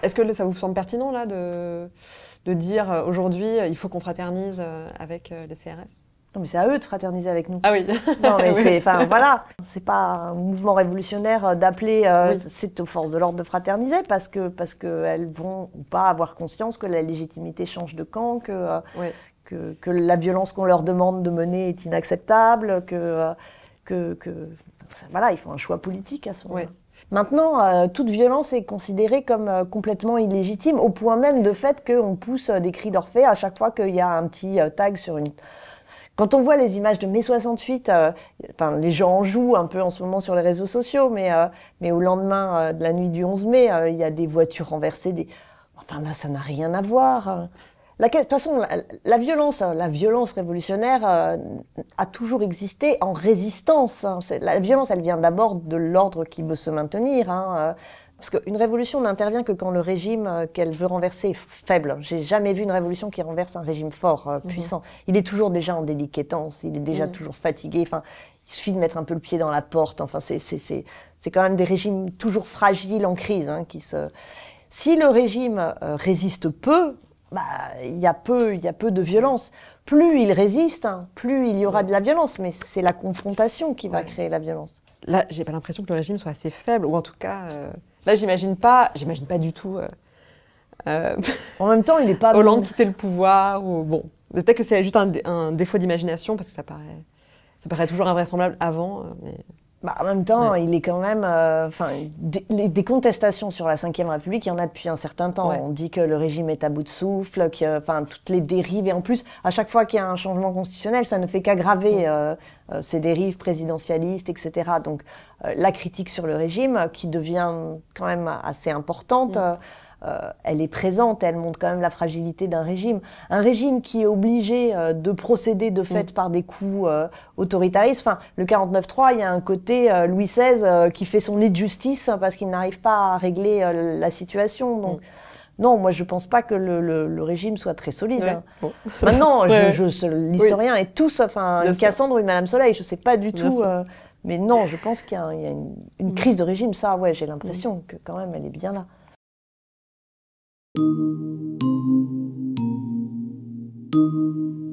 Est-ce que ça vous semble pertinent là de dire aujourd'hui il faut qu'on fraternise avec les CRS? Non, mais c'est à eux de fraterniser avec nous. Ah oui. Non, mais Oui. c'est, enfin voilà, c'est pas un mouvement révolutionnaire d'appeler Oui. c'est aux forces de l'ordre de fraterniser parce que elles vont ou pas avoir conscience que la légitimité change de camp, Oui. que la violence qu'on leur demande de mener est inacceptable, voilà, ils font un choix politique à ce moment-là. Oui. Maintenant, toute violence est considérée comme complètement illégitime, au point même de fait qu'on pousse des cris d'Orphée à chaque fois qu'il y a un petit tag sur une... Quand on voit les images de mai 68, les gens en jouent un peu en ce moment sur les réseaux sociaux, mais au lendemain de la nuit du 11 mai, il y a des voitures renversées. Enfin là, ça n'a rien à voir. De toute façon, la violence révolutionnaire a toujours existé en résistance. La violence, elle vient d'abord de l'ordre qui veut se maintenir. Parce qu'une révolution n'intervient que quand le régime qu'elle veut renverser est faible. J'ai jamais vu une révolution qui renverse un régime fort, puissant. Il est toujours déjà en déliquescence, il est déjà toujours fatigué. Enfin, il suffit de mettre un peu le pied dans la porte. Enfin, c'est quand même des régimes toujours fragiles, en crise. Si le régime résiste peu, il y a peu de violence. Plus il résiste, plus il y aura de la violence. Mais c'est la confrontation qui va créer la violence. Là, j'ai pas l'impression que le régime soit assez faible, ou en tout cas, là, j'imagine pas du tout. En même temps, il n'est pas... Hollande quitter le pouvoir, ou bon, peut-être que c'est juste un défaut d'imagination parce que ça paraît toujours invraisemblable avant. Mais... en même temps, il est quand même... des contestations sur la Ve République, il y en a depuis un certain temps. On dit que le régime est à bout de souffle, toutes les dérives. Et en plus, à chaque fois qu'il y a un changement constitutionnel, ça ne fait qu'aggraver ces dérives présidentialistes, etc. Donc, la critique sur le régime, qui devient quand même assez importante, elle est présente, elle montre quand même la fragilité d'un régime. Un régime qui est obligé de procéder de fait par des coups autoritaristes. Enfin, le 49-3, il y a un côté Louis XVI qui fait son lit de justice parce qu'il n'arrive pas à régler la situation. Donc, non, moi je pense pas que le régime soit très solide. Bon. Maintenant, l'historien est tout sauf une Cassandre ou une Madame Soleil. Je sais pas du tout. Mais non, je pense qu'il y a une crise de régime. Ça, j'ai l'impression que quand même elle est bien là. Thank you.